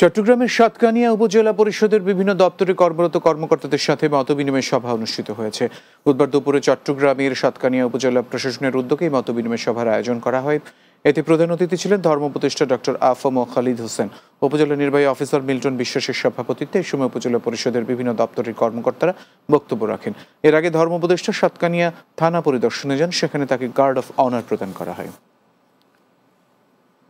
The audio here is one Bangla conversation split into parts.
চট্টগ্রামের সাতকানিয়া উপজেলা পরিষদের বিভিন্ন দপ্তরে কর্মরত কর্মকর্তাদের সাথে মতবিনিময় সভা অনুষ্ঠিত হয়েছে। বুধবার দুপুরে চট্টগ্রামের সাতকানিয়া উপজেলা প্রশাসনের উদ্যোগে এই মতবিনিময় সভার আয়োজন করা হয়। এতে প্রধান অতিথি ছিলেন ধর্ম উপদেষ্টা ডক্টর আফম খালিদ হোসেন। উপজেলা নির্বাহী অফিসার মিল্টন বিশ্বাসের সভাপতিত্বে এই সময় উপজেলা পরিষদের বিভিন্ন দপ্তরের কর্মকর্তারা বক্তব্য রাখেন। এর আগে ধর্ম উপদেষ্টা সাতকানিয়া থানা পরিদর্শনে যান, সেখানে তাকে গার্ড অফ অনার প্রদান করা হয়।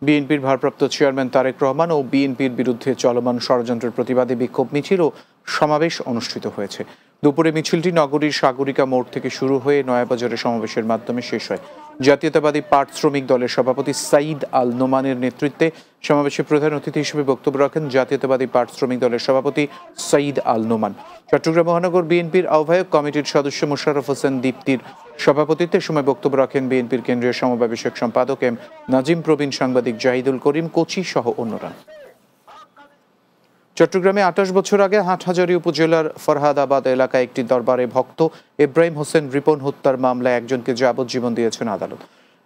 বিএনপির ভারপ্রাপ্ত চেয়ারম্যান তারেক রহমান ও বিএনপির বিরুদ্ধে চলমান ষড়যন্ত্রের প্রতিবাদে বিক্ষোভ মিছিল ও সমাবেশ অনুষ্ঠিত হয়েছে। দুপুরে মিছিলটি নগরীর সাগরিকা মোড় থেকে শুরু হয়ে নয়াবাজারে সমাবেশের মাধ্যমে শেষ হয়। জাতীয়তাবাদী পাট শ্রমিক দলের সভাপতি সাঈদ আল নোমানের নেতৃত্বে সমাবেশে প্রধান অতিথি হিসেবে বক্তব্য রাখেন জাতীয়তাবাদী পাট শ্রমিক দলের সভাপতি সাঈদ আল নোমান। চট্টগ্রাম মহানগর বিএনপির আহ্বায়ক কমিটির সদস্য মোশাররফ হোসেন দীপ্তির সভাপতিত্বে সময় বক্তব্য রাখেন বিএনপির কেন্দ্রীয় সমবায় বিষয়ক সম্পাদক এম নাজিম প্রবীণ, সাংবাদিক জাহিদুল করিম, কোচি সহ অন্যরা। চট্টগ্রামে 28 বছর আগে হাটহাজারী উপজেলার ফরহাদাবাদ এলাকায় একটি দরবারে ভক্ত ইব্রাহিম হোসেন রিপন হত্যার মামলায় একজনকে যাবজ্জীবন দিয়েছেন আদালত।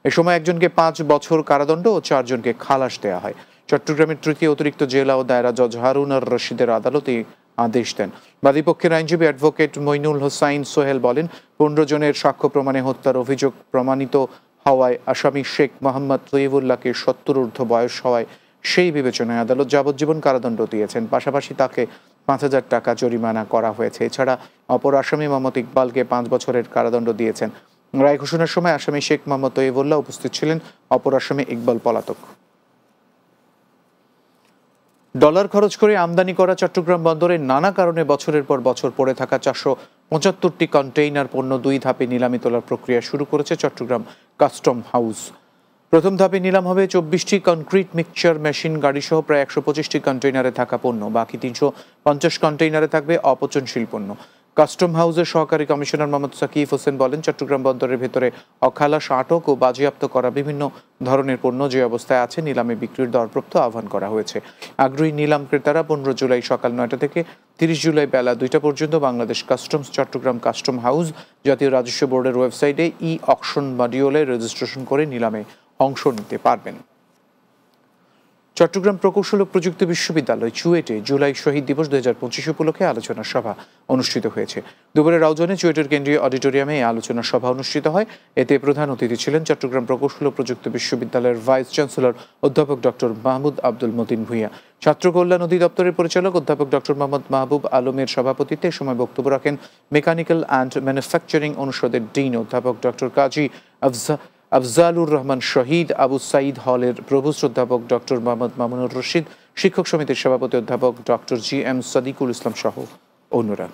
এ সময় একজনকে 5 বছর কারাদণ্ড ও 4 জনকে খালাস দেওয়া হয়। চট্টগ্রামের তৃতীয় অতিরিক্ত জেলা ও দায়রা জজ হারুন আর রশিদের আদালত এই আদেশ দেন। বাদীপক্ষের আইনজীবী অ্যাডভোকেট মইনুল হোসাইন সোহেল বলেন, 15 জনের সাক্ষ্য প্রমাণে হত্যার অভিযোগ প্রমাণিত হওয়ায় আসামি শেখ মোহাম্মদ তৈবুল্লাহকে 70 ঊর্ধ্ব বয়স হওয়ায় সেই বিবেচনায় আদালত যাবজ্জীবন কারাদণ্ড দিয়েছেন। পাশাপাশি তাকে 5,000 টাকা জরিমানা করা হয়েছে। এছাড়া অপর আসামি মোহাম্মদ ইকবালকে 5 বছরের কারাদণ্ড দিয়েছেন। রায় ঘোষণার সময় আসামি শেখ মোহাম্মদ তৈবুল্লাহ উপস্থিত ছিলেন, অপর আসামি ইকবাল পলাতক। ডলার খরচ করে আমদানি করা চট্টগ্রাম বন্দরে নানা কারণে বছরের পর বছর পড়ে থাকা 475টি কন্টেইনার পণ্য 2 ধাপে নিলামে তোলার প্রক্রিয়া শুরু করেছে চট্টগ্রাম কাস্টম হাউস। প্রথম ধাপে নিলাম হবে 24টি কনক্রিট মিক্সচার মেশিন গাড়ি সহ প্রায় 125টি কন্টেইনারে থাকা পণ্য। বাকি 350 কন্টেইনারে থাকবে অপচনশীল পণ্য। কাস্টম হাউসের সহকারী কমিশনার মোহাম্মদ সাকিব হোসেন বলেন, চট্টগ্রাম বন্দরের ভেতরে অখালাস, আটক ও বাজেয়াপ্ত করা বিভিন্ন ধরনের পণ্য যে অবস্থায় আছে নিলামে বিক্রির দরপ্রাপ্ত আহ্বান করা হয়েছে। আগ্রহী নিলাম ক্রেতারা 15 জুলাই সকাল 9টা থেকে 30 জুলাই বেলা 2টা পর্যন্ত Bangladesh customs Chattogram custom house জাতীয় রাজস্ব বোর্ডের ওয়েবসাইটে অকশন মডিউলে রেজিস্ট্রেশন করে নিলামে অংশ নিতে পারবেন। চট্টগ্রাম প্রকৌশল ও প্রযুক্তি বিশ্ববিদ্যালয় চুয়েটে জুলাই শহীদ দিবস 2025 উপলক্ষে আলোচনা সভা অনুষ্ঠিত হয়েছে। দুপুরে রাউজানে চুয়েটের কেন্দ্রীয় অডিটোরিয়ামে এই আলোচনা সভা অনুষ্ঠিত হয়। এতে প্রধান অতিথি ছিলেন চট্টগ্রাম প্রকৌশল ও প্রযুক্তি বিশ্ববিদ্যালয়ের ভাইস চ্যান্সেলর অধ্যাপক ডক্টর মাহমুদ আব্দুল মতিন ভূঁইয়া। ছাত্র কল্যাণ অধিদপ্তরের পরিচালক অধ্যাপক ডক্টর মোহাম্মদ মাহবুব আলমের সভাপতিত্বে সময় বক্তব্য রাখেন মেকানিক্যাল অ্যান্ড ম্যানুফ্যাকচারিং অনুষদের ডিন অধ্যাপক ডক্টর কাজী আফজালুর রহমান শহীদ, আবু সাঈদ হলের প্রভোস্ট অধ্যাপক ডক্টর মোহাম্মদ মামুনুর রশিদ, শিক্ষক সমিতির সভাপতি অধ্যাপক ডক্টর GM সাদিকুল ইসলাম সহ অন্যরা।